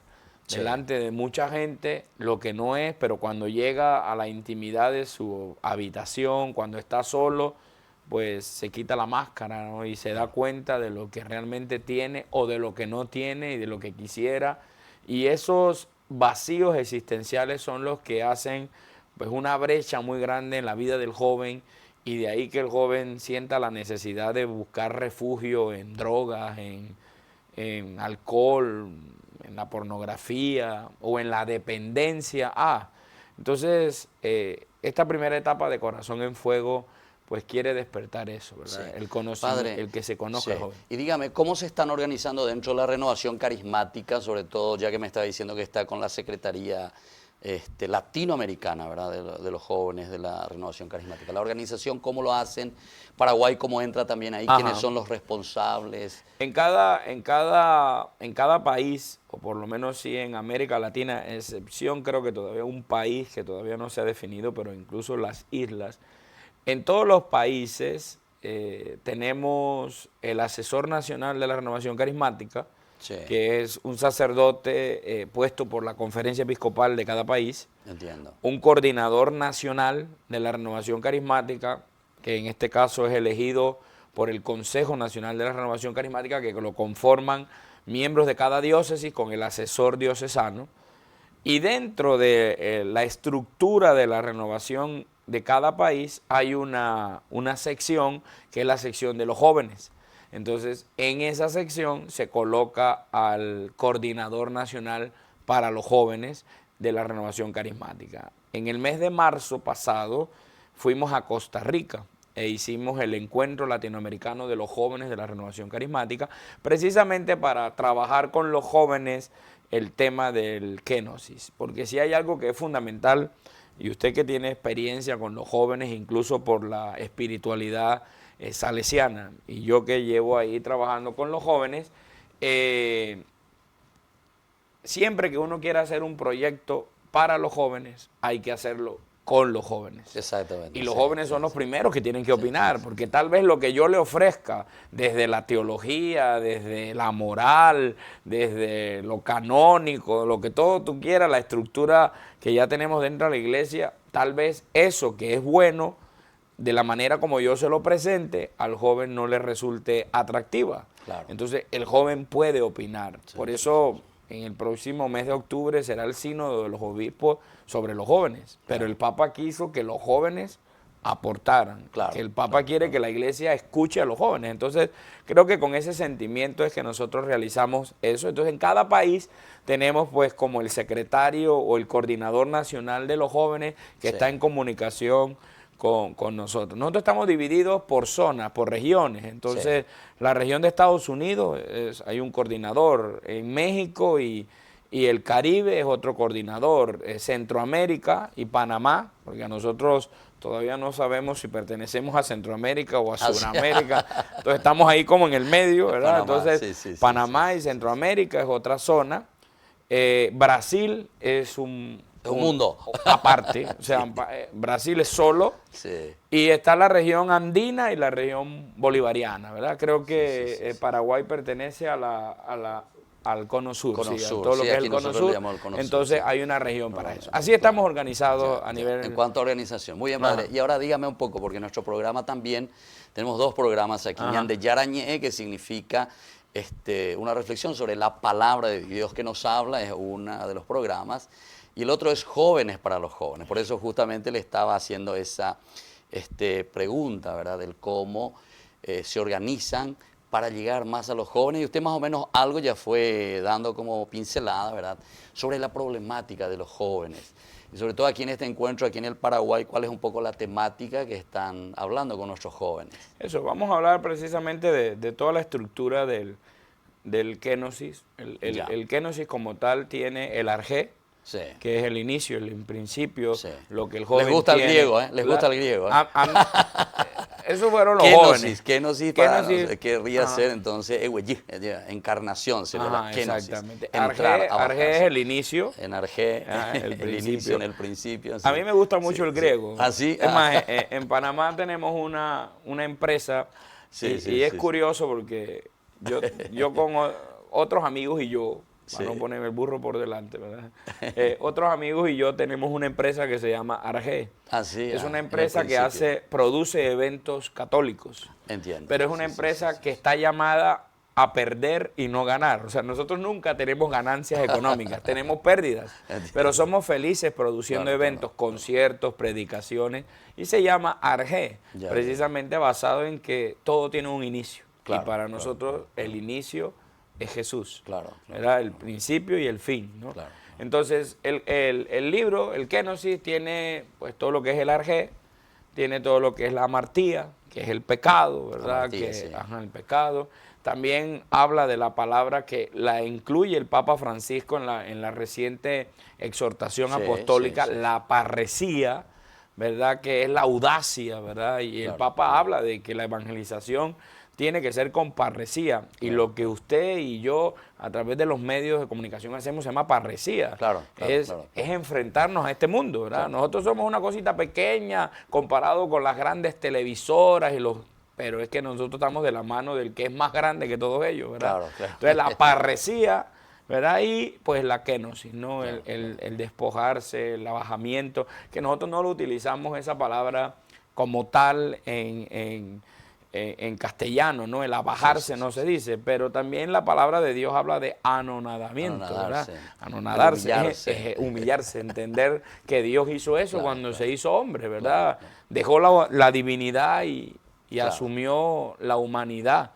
delante de mucha gente lo que no es, pero cuando llega a la intimidad de su habitación, cuando está solo, pues se quita la máscara, ¿no? Y se da cuenta de lo que realmente tiene o de lo que no tiene y de lo que quisiera. Y esos vacíos existenciales son los que hacen pues una brecha muy grande en la vida del joven, y de ahí que el joven sienta la necesidad de buscar refugio en drogas, en alcohol, en la pornografía o en la dependencia. Entonces, esta primera etapa de Corazón en Fuego pues quiere despertar eso, ¿verdad? Sí. El conocimiento, Padre, el que se conozca sí. el joven. Y dígame, ¿cómo se están organizando dentro de la renovación carismática, sobre todo ya que me está diciendo que está con la Secretaría latinoamericana, ¿verdad? De los jóvenes de la renovación carismática? La organización, ¿cómo lo hacen? Paraguay, ¿cómo entra también ahí? ¿Quiénes son los responsables? En cada país, o por lo menos sí en América Latina, excepción creo que todavía un país que todavía no se ha definido, pero incluso las islas, en todos los países tenemos el asesor nacional de la renovación carismática, Sí. que es un sacerdote puesto por la conferencia episcopal de cada país. Entiendo. Un coordinador nacional de la renovación carismática, que en este caso es elegido por el Consejo Nacional de la Renovación Carismática, que lo conforman miembros de cada diócesis con el asesor diocesano. Y dentro de la estructura de la renovación de cada país hay una sección que es la sección de los jóvenes. Entonces, en esa sección se coloca al coordinador nacional para los jóvenes de la renovación carismática. En el mes de marzo pasado fuimos a Costa Rica e hicimos el encuentro latinoamericano de los jóvenes de la renovación carismática, precisamente para trabajar con los jóvenes el tema del kenosis, porque si hay algo que es fundamental, y usted que tiene experiencia con los jóvenes, incluso por la espiritualidad salesiana, y yo que llevo ahí trabajando con los jóvenes, siempre que uno quiera hacer un proyecto para los jóvenes, hay que hacerlo con los jóvenes. Exactamente. Y los jóvenes son los primeros que tienen que opinar, porque tal vez lo que yo le ofrezca desde la teología, desde la moral, desde lo canónico, lo que todo tú quieras, la estructura que ya tenemos dentro de la iglesia, tal vez eso que es bueno, de la manera como yo se lo presente, al joven no le resulte atractiva. Claro. Entonces el joven puede opinar. Por eso en el próximo mes de octubre será el sínodo de los obispos sobre los jóvenes. Pero el Papa quiso que los jóvenes aportaran. Claro, que el Papa quiere que la iglesia escuche a los jóvenes. Entonces creo que con ese sentimiento es que nosotros realizamos eso. Entonces en cada país tenemos pues como el secretario o el coordinador nacional de los jóvenes que está en comunicación con nosotros. Nosotros estamos divididos por zonas, por regiones. Entonces, la región de Estados Unidos, hay un coordinador. En México y el Caribe es otro coordinador. Centroamérica y Panamá, porque a nosotros todavía no sabemos si pertenecemos a Centroamérica o a Sudamérica. Entonces, estamos ahí como en el medio, ¿verdad? Panamá, entonces, Panamá y Centroamérica es otra zona. Brasil es un mundo aparte, o sea, Brasil es solo, y está la región andina y la región bolivariana, ¿verdad? Creo que Paraguay pertenece al cono sur, a todo lo que es el cono sur, entonces hay una región para eso. Así estamos organizados a nivel... En cuanto a organización, muy bien, padre. Y ahora dígame un poco, porque nuestro programa también, tenemos dos programas aquí, Ñande Yarañé, que significa una reflexión sobre la palabra de Dios que nos habla, es uno de los programas. Y el otro es Jóvenes para los Jóvenes. Por eso justamente le estaba haciendo esa pregunta, ¿verdad? Del cómo se organizan para llegar más a los jóvenes. Y usted más o menos algo ya fue dando como pincelada, ¿verdad? Sobre la problemática de los jóvenes. Y sobre todo aquí en este encuentro, aquí en el Paraguay, ¿cuál es un poco la temática que están hablando con nuestros jóvenes? Eso, vamos a hablar precisamente de toda la estructura del kenosis. El kenosis como tal tiene el arjé, Sí. que es el inicio, el principio, Sí. lo que el joven Les gusta el tiene. griego, ¿eh? Les gusta el griego, ¿eh? Esos fueron los jóvenes. Kenosis querría ser entonces encarnación, se llama kenosis. Exactamente. Entrar, Arge es el inicio. En arge, El el inicio, en el principio. Sí. A mí me gusta mucho el griego. ¿Ah, sí? Es más, en Panamá tenemos una empresa y es curioso porque yo con otros amigos y yo, para no ponerme el burro por delante, ¿verdad? Otros amigos y yo tenemos una empresa que se llama Arge. Es una empresa que produce eventos católicos. Entiendo. Pero es una empresa que está llamada a perder y no ganar. O sea, nosotros nunca tenemos ganancias económicas, tenemos pérdidas, pero somos felices produciendo eventos, conciertos, predicaciones, y se llama Arge, precisamente basado en que todo tiene un inicio. Y para nosotros el inicio es Jesús, ¿verdad? El principio y el fin, ¿no? Entonces, el libro, el Kenosis, tiene pues todo lo que es el Arge, tiene todo lo que es la amartía, que es el pecado, ¿verdad? El pecado. También habla de la palabra que la incluye el Papa Francisco en la reciente exhortación apostólica, la parresía, ¿verdad? Que es la audacia, ¿verdad? Y el Papa habla de que la evangelización tiene que ser con parresía. Y lo que usted y yo, a través de los medios de comunicación hacemos, se llama parresía. Es enfrentarnos a este mundo, ¿verdad? Nosotros somos una cosita pequeña comparado con las grandes televisoras pero es que nosotros estamos de la mano del que es más grande que todos ellos, ¿verdad? Entonces la parresía, ¿verdad? Y pues la kenosis, ¿no? El despojarse, el abajamiento, que nosotros no lo utilizamos esa palabra como tal en castellano, ¿no? El abajarse no se dice, pero también la palabra de Dios habla de anonadamiento, ¿verdad? Anonadarse, es humillarse, entender que Dios hizo eso cuando se hizo hombre, ¿verdad? Dejó la divinidad y asumió la humanidad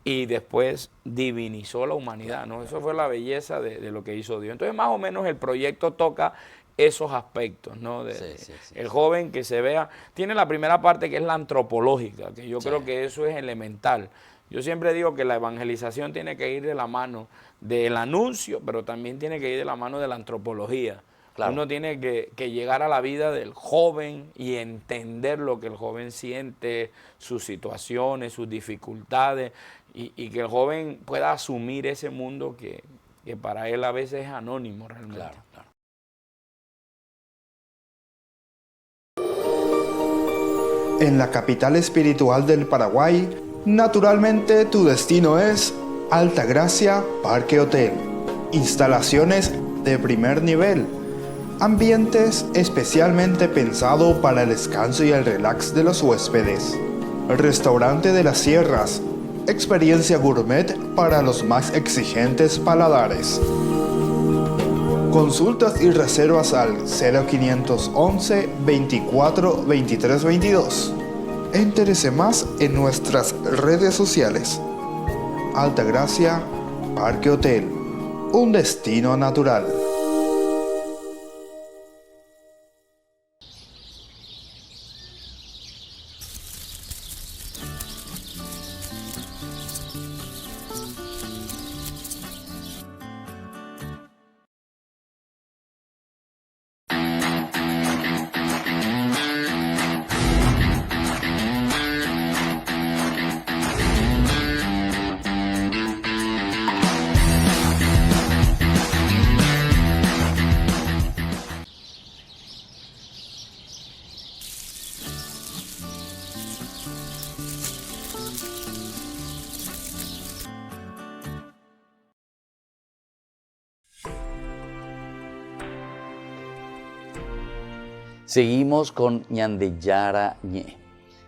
y después divinizó la humanidad, ¿no? Eso fue la belleza de lo que hizo Dios. Entonces, más o menos el proyecto toca esos aspectos, ¿no? El joven que se vea, tiene la primera parte que es la antropológica, que yo creo que eso es elemental. Yo siempre digo que la evangelización tiene que ir de la mano del anuncio, pero también tiene que ir de la mano de la antropología. Uno tiene que llegar a la vida del joven y entender lo que el joven siente, sus situaciones, sus dificultades, y que el joven pueda asumir ese mundo que para él a veces es anónimo realmente. En la capital espiritual del Paraguay, naturalmente tu destino es Altagracia Parque Hotel. Instalaciones de primer nivel. Ambientes especialmente pensados para el descanso y el relax de los huéspedes. Restaurante de las Sierras. Experiencia gourmet para los más exigentes paladares. Consultas y reservas al 0511 24 23 22. Entérese más en nuestras redes sociales. Altagracia Parque Hotel. Un destino natural. Seguimos con Ñandeyara Ñe.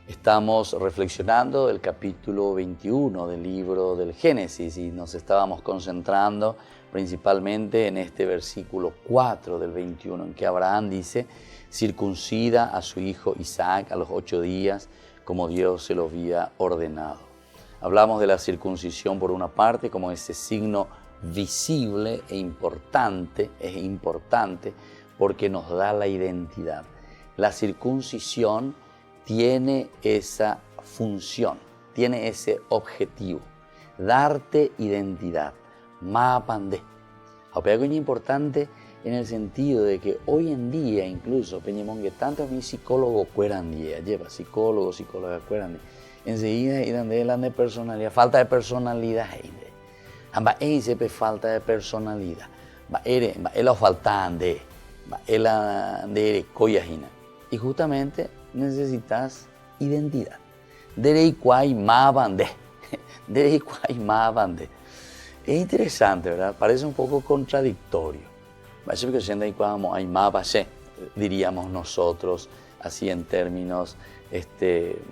Estamos reflexionando el capítulo 21 del libro del Génesis y nos estábamos concentrando principalmente en este versículo 4 del 21, en que Abraham dice: circuncida a su hijo Isaac a los 8 días, como Dios se lo había ordenado. Hablamos de la circuncisión por una parte como ese signo visible e importante, es importante porque nos da la identidad. La circuncisión tiene esa función, tiene ese objetivo, darte identidad. Mapandé. Algo importante en el sentido de que hoy en día incluso, Peñemón, que tantos mis psicólogos cueran día, lleva psicóloga cueran enseguida irán de personalidad, falta de personalidad, amba sepe falta de personalidad, va lo faltan de coyajina, y justamente necesitas identidad. Derei cuai ma bande, derei cuai ma bande. Es interesante, ¿verdad? Parece un poco contradictorio. Diríamos nosotros, así en términos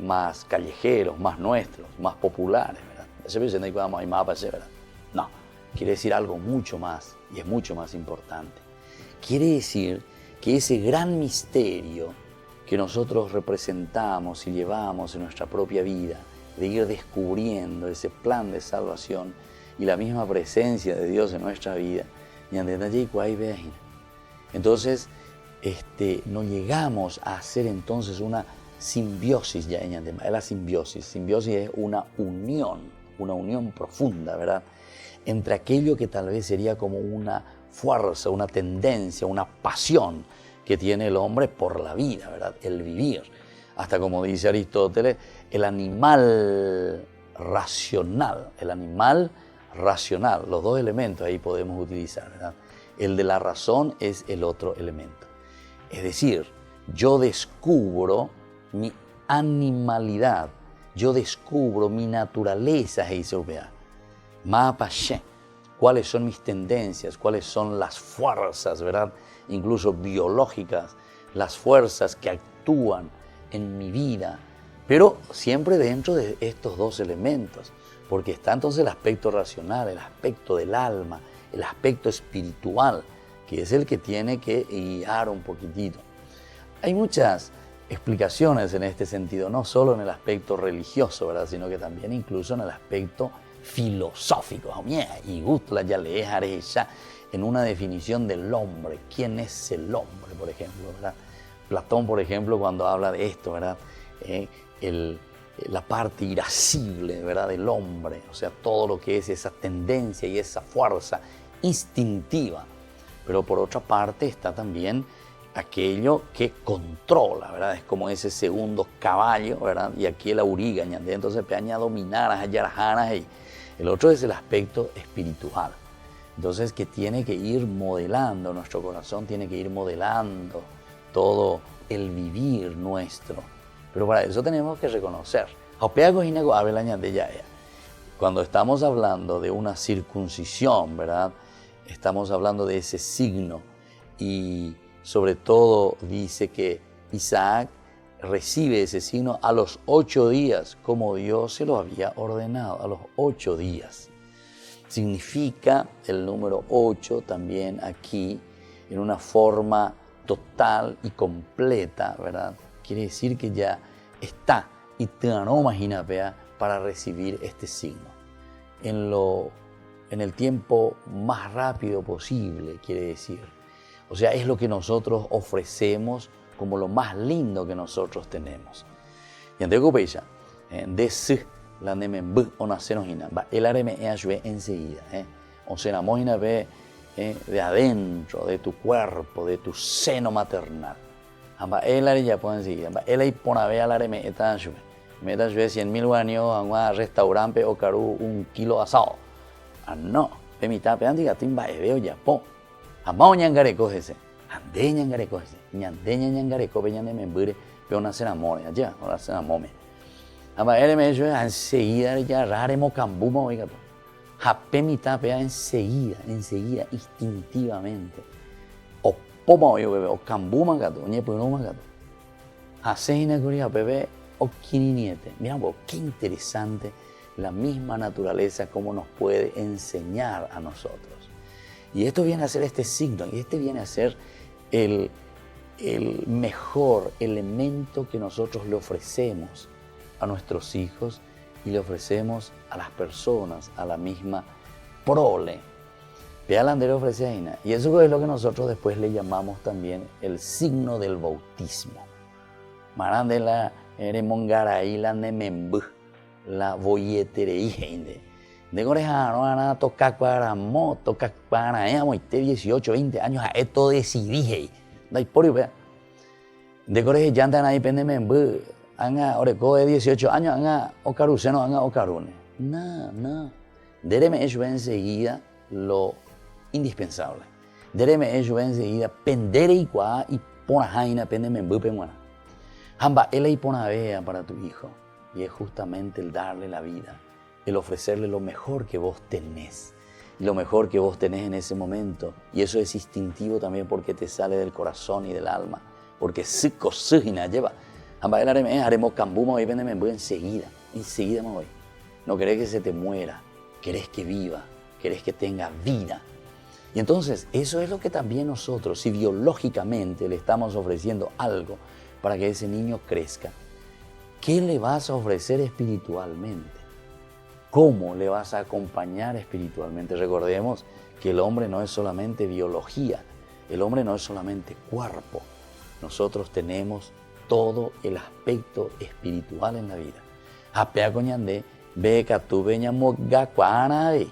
más callejeros, más nuestros, más populares, ¿verdad? No, quiere decir algo mucho más, y es mucho más importante. Quiere decir que ese gran misterio que nosotros representamos y llevamos en nuestra propia vida, de ir descubriendo ese plan de salvación y la misma presencia de Dios en nuestra vida, entonces no llegamos a hacer entonces una simbiosis ya en la simbiosis es una unión profunda, ¿verdad? Entre aquello que tal vez sería como una fuerza, una tendencia, una pasión que tiene el hombre por la vida, ¿verdad? El vivir. Hasta como dice Aristóteles, el animal racional, los dos elementos ahí podemos utilizar, ¿verdad? El de la razón es el otro elemento. Es decir, yo descubro mi animalidad, yo descubro mi naturaleza, cuáles son mis tendencias, cuáles son las fuerzas, ¿verdad? Incluso biológicas, las fuerzas que actúan en mi vida, pero siempre dentro de estos dos elementos, porque está entonces el aspecto racional, el aspecto del alma, el aspecto espiritual, que es el que tiene que guiar un poquitito. Hay muchas explicaciones en este sentido, no solo en el aspecto religioso, ¿verdad? Sino que también incluso en el aspecto filosófico. Y gusto ya le en una definición del hombre. ¿Quién es el hombre, por ejemplo, ¿verdad? Platón, por ejemplo, cuando habla de esto, ¿verdad? La parte irascible, ¿verdad? Del hombre, o sea, todo lo que es esa tendencia y esa fuerza instintiva. Pero por otra parte está también aquello que controla, ¿verdad? Es como ese segundo caballo, ¿verdad? Y aquí el auriga, entonces peña dominar a yarajanas, y el otro es el aspecto espiritual. Entonces, que tiene que ir modelando, nuestro corazón tiene que ir modelando todo el vivir nuestro. Pero para eso tenemos que reconocer. Cuando estamos hablando de una circuncisión, ¿verdad? Estamos hablando de ese signo, y sobre todo dice que Isaac recibe ese signo a los 8 días, como Dios se lo había ordenado, a los 8 días. Significa el número 8 también aquí en una forma total y completa, ¿verdad? Quiere decir que ya está y te imagina para recibir este signo en el tiempo más rápido posible, quiere decir. O sea, es lo que nosotros ofrecemos como lo más lindo que nosotros tenemos. Y ante copecha, de s la nemen b o nacenojina, va el areme enseguida, o sea, la mojina ve de adentro, de tu cuerpo, de tu seno maternal. Amba el are ya pueden seguir, amba el ahí pone a ver al areme etanshue. Me da 100.000 años a un restaurante o caru 1 kilo asado. Ah, no, de mitad peante gatimba veo ya po. Amao ñangareco ese, ande ñangareco ese, ñangareco peña de membure, pero una cena more allá, ahora cena mome. Amba él me dijo enseguida ya rare mocambuma oiga to. Jape mitad pea enseguida, instintivamente. O poma oiga bebé, o cambuma gato, ñe pues no más gato. Haceina curia bebé o quininiete. Mira vos, qué interesante la misma naturaleza cómo nos puede enseñar a nosotros. Y esto viene a ser este signo, y este viene a ser el mejor elemento que nosotros le ofrecemos a nuestros hijos y le ofrecemos a las personas, a la misma prole. Vea la andere ofrece ahí, y eso es lo que nosotros después le llamamos también el signo del bautismo. Marande la eremongaray la nemembu, la boyetereinde. De corejano, ana, toca cuaramo, toca cuaraemo, y te 18, 20 años, a esto decidí, no hay por ahí. De coreje ya andan ahí pendiente, anga, oreco de 18 años, anga, ocaruceno, anga, ocarune. No. Dereme ello enseguida lo indispensable. Dereme ello enseguida, pendere y cuá, y pona jaina, pendeme bupenguana. Hamba, él ahí pona vea para tu hijo, y es justamente el darle la vida, el ofrecerle lo mejor que vos tenés, y lo mejor que vos tenés en ese momento, y eso es instintivo también porque te sale del corazón y del alma, porque sico sujina lleva. Hamba, él haremos cambuma, y pendeme enseguida me voy. No querés que se te muera, querés que viva, querés que tenga vida. Y entonces, eso es lo que también nosotros, si biológicamente le estamos ofreciendo algo para que ese niño crezca, ¿qué le vas a ofrecer espiritualmente? ¿Cómo le vas a acompañar espiritualmente? Recordemos que el hombre no es solamente biología, el hombre no es solamente cuerpo. Nosotros tenemos todo el aspecto espiritual en la vida. Apea coñandé, ve que tú veña moga cuana, de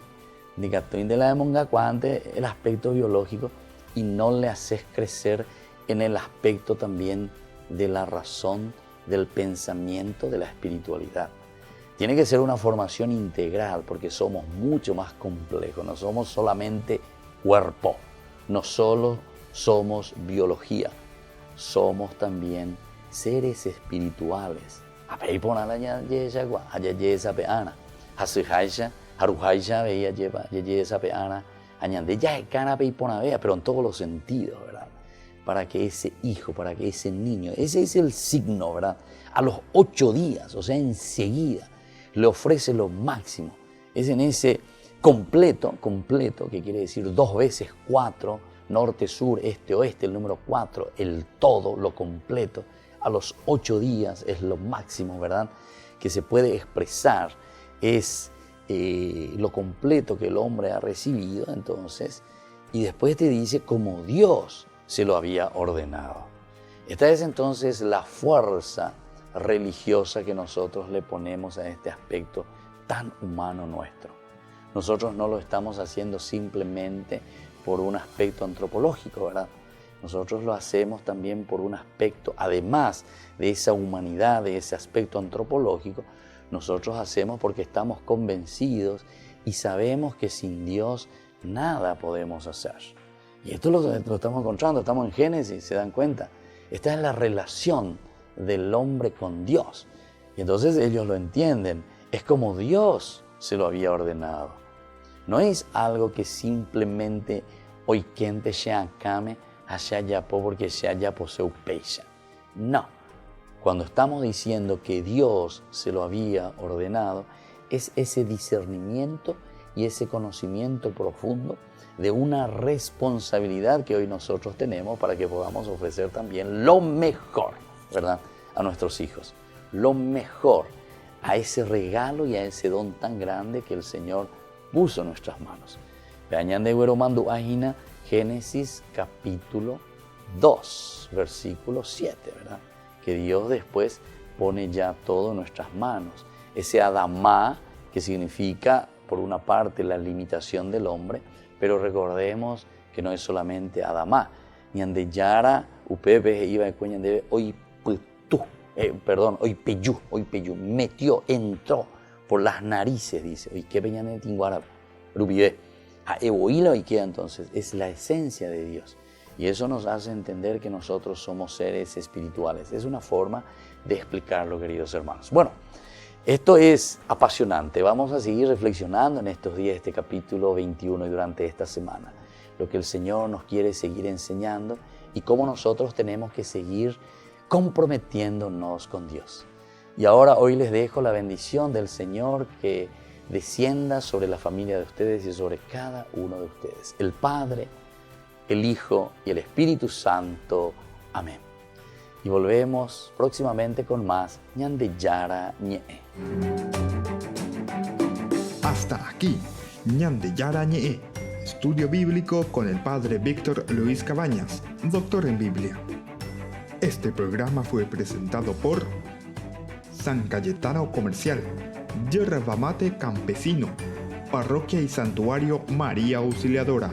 que tú de la monga cuante el aspecto biológico y no le haces crecer en el aspecto también de la razón, del pensamiento, de la espiritualidad. Tiene que ser una formación integral porque somos mucho más complejos, no somos solamente cuerpo, no solo somos biología, somos también seres espirituales. Pero en todos los sentidos, ¿verdad? Para que ese hijo, para que ese niño, ese es el signo, ¿verdad? A los 8 días, o sea, enseguida, le ofrece lo máximo. Es en ese completo, que quiere decir 2 veces 4, norte, sur, este, oeste, el número 4, el todo, lo completo. A los 8 días es lo máximo, ¿verdad? Que se puede expresar, es lo completo que el hombre ha recibido, entonces, y después te dice como Dios se lo había ordenado. Esta es entonces la fuerza religiosa que nosotros le ponemos a este aspecto tan humano nuestro. Nosotros no lo estamos haciendo simplemente por un aspecto antropológico, ¿verdad? Nosotros lo hacemos también por un aspecto, además de esa humanidad, de ese aspecto antropológico, nosotros hacemos porque estamos convencidos y sabemos que sin Dios nada podemos hacer. Y esto lo estamos encontrando, estamos en Génesis, se dan cuenta. Esta es la relación del hombre con Dios. Y entonces ellos lo entienden, es como Dios se lo había ordenado. No es algo que simplemente hoy quente sea came, allá ya porque sea ya poseu peixa. No. Cuando estamos diciendo que Dios se lo había ordenado, es ese discernimiento y ese conocimiento profundo de una responsabilidad que hoy nosotros tenemos para que podamos ofrecer también lo mejor, ¿verdad?, a nuestros hijos. Lo mejor, a ese regalo y a ese don tan grande que el Señor puso en nuestras manos. Génesis capítulo 2, versículo 7, ¿verdad? Que Dios después pone ya todo en nuestras manos. Ese Adamá, que significa, por una parte, la limitación del hombre, pero recordemos que no es solamente Adamá. Ñande Yara, Upepe, iba de cuña de hoy peyú, metió, entró por las narices, dice. Hoy que peña de tinguara, rubibe. A Eboíla hoy queda entonces, es la esencia de Dios. Y eso nos hace entender que nosotros somos seres espirituales. Es una forma de explicarlo, queridos hermanos. Bueno, esto es apasionante. Vamos a seguir reflexionando en estos días, este capítulo 21 y durante esta semana. Lo que el Señor nos quiere seguir enseñando y cómo nosotros tenemos que seguir comprometiéndonos con Dios. Y ahora hoy les dejo la bendición del Señor que descienda sobre la familia de ustedes y sobre cada uno de ustedes. El Padre, el Hijo y el Espíritu Santo. Amén. Y volvemos próximamente con más Ñande Yara Ñe. Hasta aquí, Ñande Yara Ñe, estudio bíblico con el Padre Víctor Luis Cabañas, doctor en Biblia. Este programa fue presentado por San Cayetano Comercial, Yerba Mate Campesino, Parroquia y Santuario María Auxiliadora.